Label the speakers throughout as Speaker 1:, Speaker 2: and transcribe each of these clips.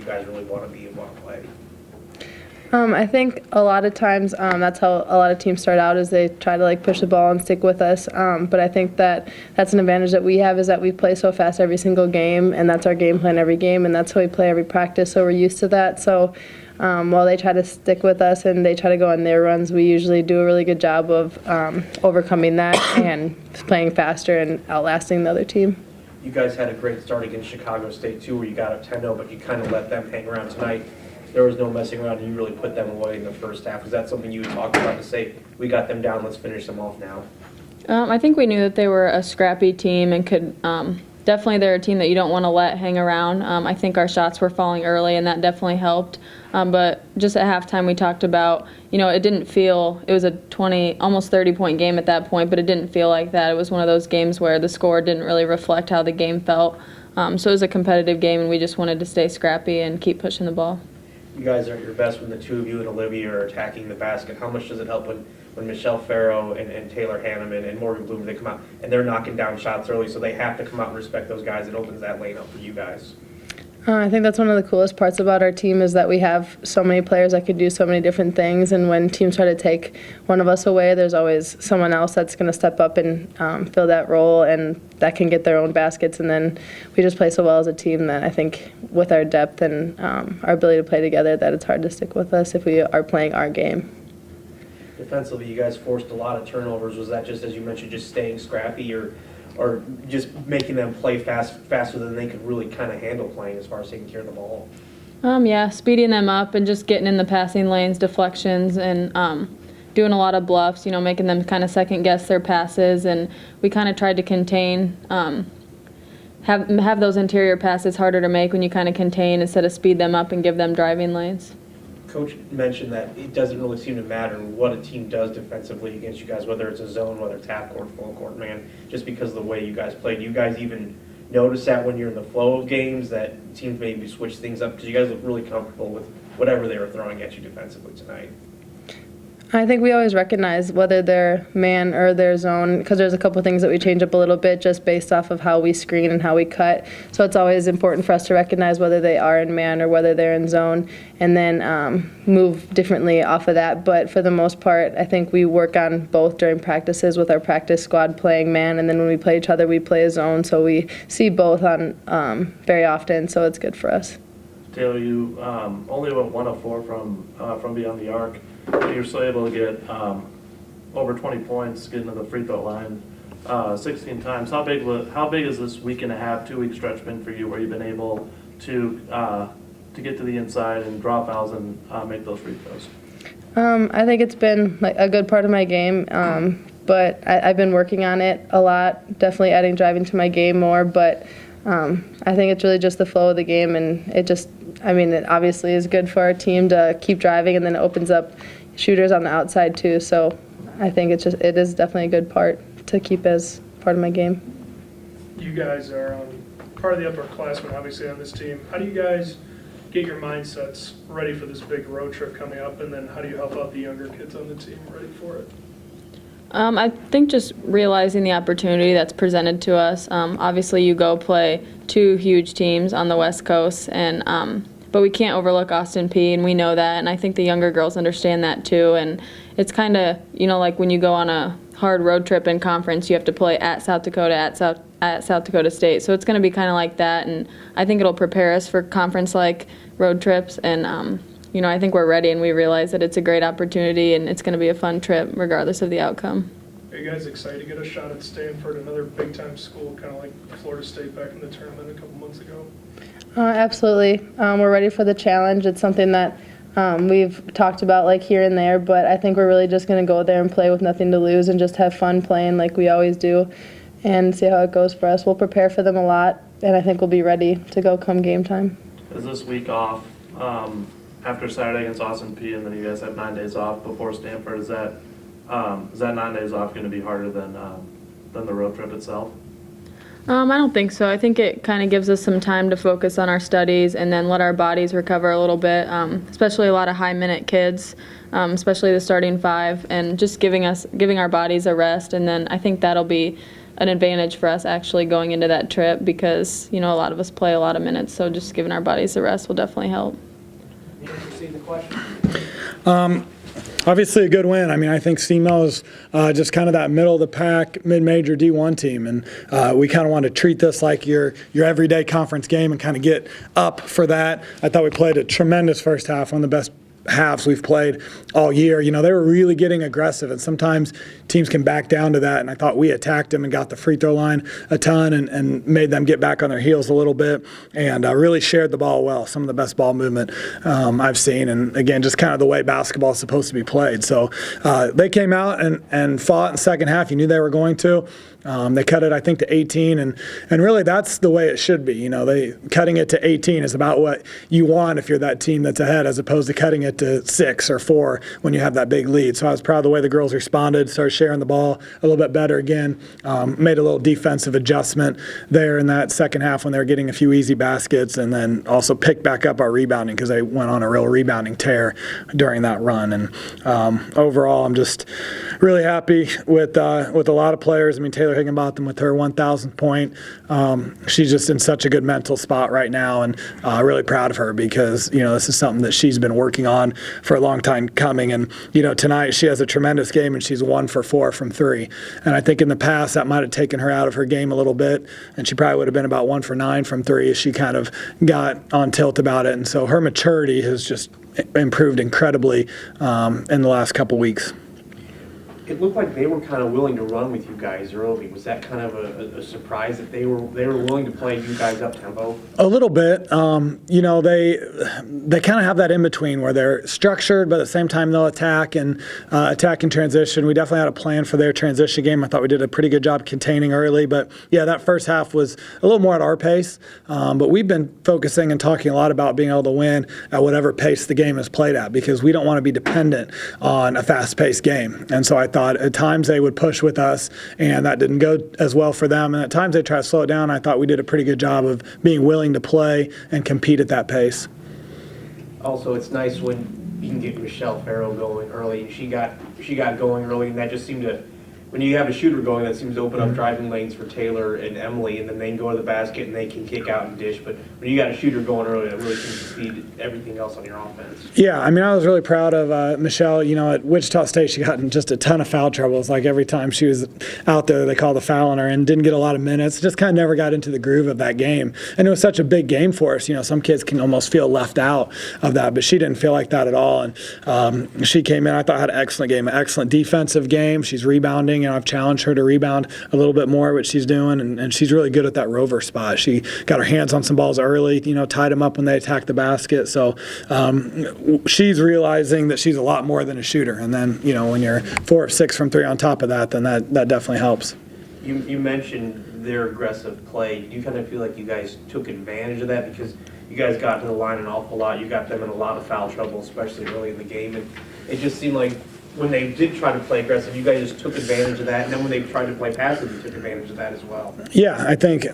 Speaker 1: you guys really want to be and want to play?
Speaker 2: I think a lot of times that's how a lot of teams start out, is they try to push the ball and stick with us. But I think that's an advantage that we have, is that we play so fast every single game, and that's our game plan every game, and that's how we play every practice. So we're used to that. So while they try to stick with us and they try to go on their runs, we usually do a really good job of overcoming that and playing faster and outlasting the other team.
Speaker 1: You guys had a great start against Chicago State too, where you got up 10-0, but you kind of let them hang around tonight. There was no messing around, and you really put them away in the first half. Was that something you talked about, to say, we got them down, let's finish them off now?
Speaker 3: I think we knew that they were a scrappy team and could definitely, they're a team that you don't want to let hang around. I think our shots were falling early, and that definitely helped. But just at halftime, we talked about, it didn't feel, it was a 20, almost 30-point game at that point, but it didn't feel like that. It was one of those games where the score didn't really reflect how the game felt. So it was a competitive game, and we just wanted to stay scrappy and keep pushing the ball.
Speaker 1: You guys are at your best when the two of you and Olivia are attacking the basket. How much does it help when Michelle Farrow and Taylor Hanneman and Morgan Bloom, they come out and they're knocking down shots early, so they have to come out and respect those guys? It opens that lane up for you guys.
Speaker 2: I think that's one of the coolest parts about our team, is that we have so many players that could do so many different things, and when teams try to take one of us away, there's always someone else that's going to step up and fill that role, and that can get their own baskets. And then we just play so well as a team that I think with our depth and our ability to play together, that it's hard to stick with us if we are playing our game.
Speaker 1: Defensively, you guys forced a lot of turnovers. Was that just, as you mentioned, just staying scrappy, or just making them play faster than they could really kind of handle playing as far as taking care of the ball?
Speaker 3: Yeah, speeding them up and just getting in the passing lanes, deflections, and doing a lot of bluffs, making them kind of second guess their passes. And we kind of tried to contain, have those interior passes harder to make when you kind of contain instead of speed them up and give them driving lanes.
Speaker 1: Coach mentioned that it doesn't really seem to matter what a team does defensively against you guys, whether it's a zone, whether it's half court, full court, man, just because of the way you guys play. Do you guys even notice that when you're in the flow of games, that teams maybe switch things up? Because you guys look really comfortable with whatever they were throwing at you defensively tonight.
Speaker 2: I think we always recognize whether they're man or their zone, because there's a couple things that we change up a little bit just based off of how we screen and how we cut. So it's always important for us to recognize whether they are in man or whether they're in zone, and then move differently off of that. But for the most part, I think we work on both during practices with our practice squad playing man, and then when we play each other, we play a zone. So we see both on very often, so it's good for us.
Speaker 4: Taylor, you only went 1 of 4 from beyond the arc. You're still able to get over 20 points, getting to the free throw line 16 times. How big is this week and a half, 2-week stretch been for you, where you've been able to get to the inside and draw fouls and make those free throws?
Speaker 2: I think it's been a good part of my game, but I've been working on it a lot, definitely adding driving to my game more, but I think it's really just the flow of the game, and it obviously is good for our team to keep driving, and then it opens up shooters on the outside too. So I think it is definitely a good part to keep as part of my game.
Speaker 5: You guys are part of the upperclassmen, obviously, on this team. How do you guys get your mindsets ready for this big road trip coming up, and then how do you help out the younger kids on the team ready for it?
Speaker 3: I think just realizing the opportunity that's presented to us. Obviously, you go play 2 huge teams on the West Coast, and but we can't overlook Austin Peay, and we know that. And I think the younger girls understand that too. And it's kind of like when you go on a hard road trip in conference, you have to play at South Dakota, at South Dakota State. So it's going to be kind of like that, and I think it'll prepare us for conference-like road trips. And I think we're ready, and we realize that it's a great opportunity, and it's going to be a fun trip regardless of the outcome.
Speaker 5: Are you guys excited to get a shot at Stanford, another big-time school, kind of like Florida State back in the tournament a couple months ago?
Speaker 2: Absolutely. We're ready for the challenge. It's something that we've talked about here and there, but I think we're really just going to go there and play with nothing to lose and just have fun playing like we always do and see how it goes for us. We'll prepare for them a lot, and I think we'll be ready to go come game time.
Speaker 4: Is this week off after Saturday against Austin Peay, and then you guys have 9 days off before Stanford? Is that 9 days off going to be harder than the road trip itself?
Speaker 3: I don't think so. I think it kind of gives us some time to focus on our studies and then let our bodies recover a little bit, especially a lot of high-minute kids, especially the starting 5, and just giving our bodies a rest. And then I think that'll be an advantage for us actually going into that trip because, a lot of us play a lot of minutes, so just giving our bodies a rest will definitely help.
Speaker 1: You proceed the question.
Speaker 6: Obviously a good win. I mean, I think SEMO's just kind of that middle of the pack, mid-major D1 team, and we kind of want to treat this like your everyday conference game and kind of get up for that. I thought we played a tremendous first half, one of the best halves we've played all year. They were really getting aggressive, and sometimes teams can back down to that, and I thought we attacked them and got the free throw line a ton and made them get back on their heels a little bit, and really shared the ball well. Some of the best ball movement I've seen, and again, just kind of the way basketball is supposed to be played. So they came out and fought in the second half. You knew they were going to. They cut it, I think, to 18, and really that's the way it should be. They cutting it to 18 is about what you want if you're that team that's ahead, as opposed to cutting it to 6 or 4 when you have that big lead. So I was proud of the way the girls responded, started sharing the ball a little bit better again, made a little defensive adjustment there in that second half when they were getting a few easy baskets, and then also picked back up our rebounding because they went on a real rebounding tear during that run. And overall, I'm just really happy with a lot of players. I mean, Taylor Higginbotham with her 1,000th point. She's just in such a good mental spot right now, and really proud of her because, this is something that she's been working on for a long time coming. And, tonight she has a tremendous game and she's 1 for 4 from 3. And I think in the past that might have taken her out of her game a little bit, and she probably would have been about 1 for 9 from 3 as she kind of got on tilt about it. And so her maturity has just improved incredibly in the last couple weeks.
Speaker 1: It looked like they were kind of willing to run with you guys early. Was that kind of a surprise that they were willing to play you guys up tempo?
Speaker 6: A little bit. They kind of have that in between where they're structured, but at the same time they'll attack and attack and transition. We definitely had a plan for their transition game. I thought we did a pretty good job containing early, but yeah, that first half was a little more at our pace. But we've been focusing and talking a lot about being able to win at whatever pace the game is played at, because we don't want to be dependent on a fast-paced game. And so I thought at times they would push with us, and that didn't go as well for them. And at times they tried to slow it down. I thought we did a pretty good job of being willing to play and compete at that pace.
Speaker 1: Also, it's nice when you can get Michelle Farrow going early. She got going early, and that just seemed to, when you have a shooter going, that seems to open up driving lanes for Taylor and Emily, and then they can go to the basket and they can kick out and dish. But when you got a shooter going early, it really seems to speed everything else on your offense.
Speaker 6: Yeah, I mean, I was really proud of Michelle. At Wichita State, she got in just a ton of foul trouble. It's like every time she was out there, they called a foul on her and didn't get a lot of minutes. Just kind of never got into the groove of that game. And it was such a big game for us. Some kids can almost feel left out of that, but she didn't feel like that at all. And she came in, I thought, had an excellent game, an excellent defensive game. She's rebounding. I've challenged her to rebound a little bit more, which she's doing, and she's really good at that rover spot. She got her hands on some balls early, tied them up when they attacked the basket. So she's realizing that she's a lot more than a shooter. And then, when you're 4 of 6 from 3 on top of that, then that definitely helps.
Speaker 1: You mentioned their aggressive play. Do you kind of feel like you guys took advantage of that? Because you guys got to the line an awful lot. You got them in a lot of foul trouble, especially early in the game. And it just seemed like when they did try to play aggressive, you guys just took advantage of that, and then when they tried to play passive, you took advantage of that as well.
Speaker 6: Yeah, I think,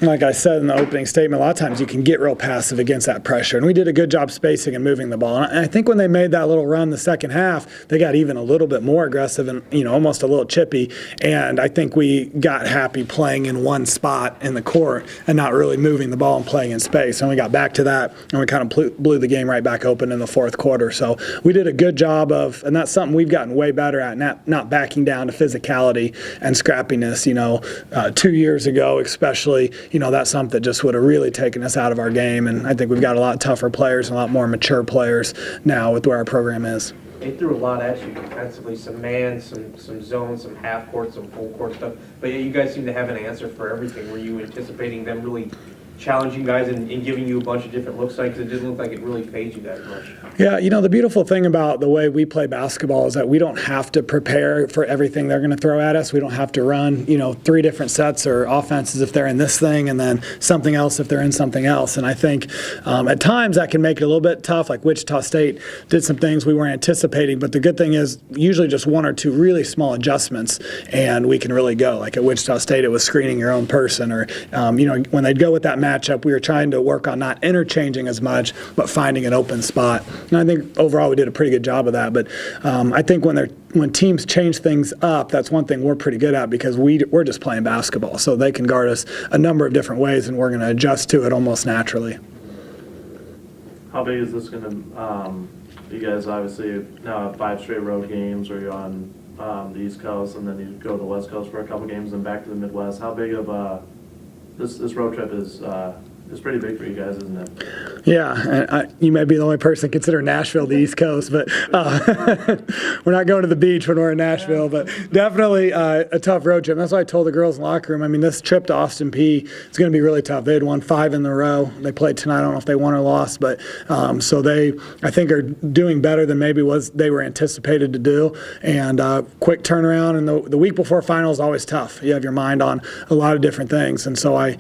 Speaker 6: like I said in the opening statement, a lot of times you can get real passive against that pressure, and we did a good job spacing and moving the ball. And I think when they made that little run the second half, they got even a little bit more aggressive and almost a little chippy, and I think we got happy playing in one spot in the court and not really moving the ball and playing in space. And we got back to that, and we kind of blew the game right back open in the fourth quarter. So we did a good job of, and that's something we've gotten way better at, not backing down to physicality and scrappiness. 2 years ago especially, that's something that just would have really taken us out of our game, and I think we've got a lot tougher players and a lot more mature players now with where our program is.
Speaker 1: They threw a lot at you defensively, some man, some zone, some half court, some full court stuff, but yeah, you guys seem to have an answer for everything. Were you anticipating them really challenging guys and giving you a bunch of different looks like, because it didn't look like it really phased you that much?
Speaker 6: Yeah, the beautiful thing about the way we play basketball is that we don't have to prepare for everything they're going to throw at us. We don't have to run, 3 different sets or offenses if they're in this thing and then something else if they're in something else. And I think at times that can make it a little bit tough. Like Wichita State did some things we weren't anticipating, but the good thing is usually just 1 or 2 really small adjustments and we can really go. Like at Wichita State, it was screening your own person, or when they'd go with that matchup, we were trying to work on not interchanging as much, but finding an open spot. And I think overall we did a pretty good job of that. But I think when teams change things up, that's one thing we're pretty good at because we're just playing basketball. So they can guard us a number of different ways, and we're going to adjust to it almost naturally.
Speaker 4: How big is this gonna, you guys obviously now have 5 straight road games, or you're on the East Coast, and then you go to the West Coast for a couple games and back to the Midwest. How big of this road trip is pretty big for you guys, isn't it?
Speaker 6: Yeah, and you may be the only person considering Nashville the East Coast, but we're not going to the beach when we're in Nashville, but definitely a tough road trip. That's why I told the girls in the locker room, I mean, this trip to Austin Peay is going to be really tough. They had won 5 in a row. They played tonight. I don't know if they won or lost, but so they, I think, are doing better than maybe they were anticipated to do. And quick turnaround, and the week before finals is always tough. You have your mind on a lot of different things, and so I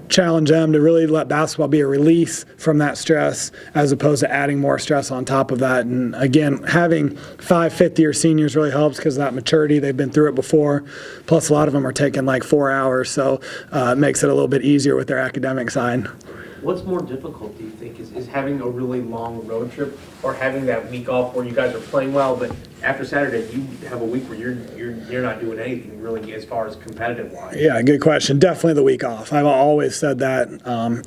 Speaker 6: challenge them to really let basketball be a release from that stress as opposed to adding more stress on top of that. And again, having 5 fifth-year seniors really helps because of that maturity. They've been through it before. Plus, a lot of them are taking like 4 hours, so it makes it a little bit easier with their academic side.
Speaker 1: What's more difficult, do you think, is having a really long road trip or having that week off where you guys are playing well, but after Saturday you have a week where you're not doing anything really as far as competitive wise?
Speaker 6: Yeah, good question. Definitely the week off. I've always said that,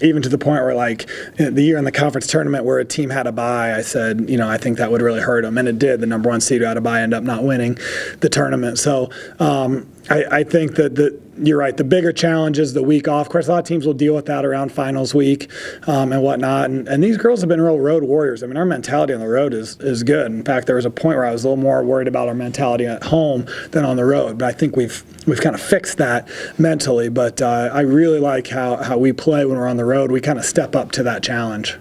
Speaker 6: even to the point where like the year in the conference tournament where a team had a bye, I said, I think that would really hurt them, and it did. The number 1 seed who had a bye ended up not winning the tournament. So I think that you're right. The bigger challenge is the week off. Of course, a lot of teams will deal with that around finals week and whatnot. And these girls have been real road warriors. I mean, our mentality on the road is good. In fact, there was a point where I was a little more worried about our mentality at home than on the road. But I think we've kind of fixed that mentally. But I really like how we play when we're on the road. We kind of step up to that challenge.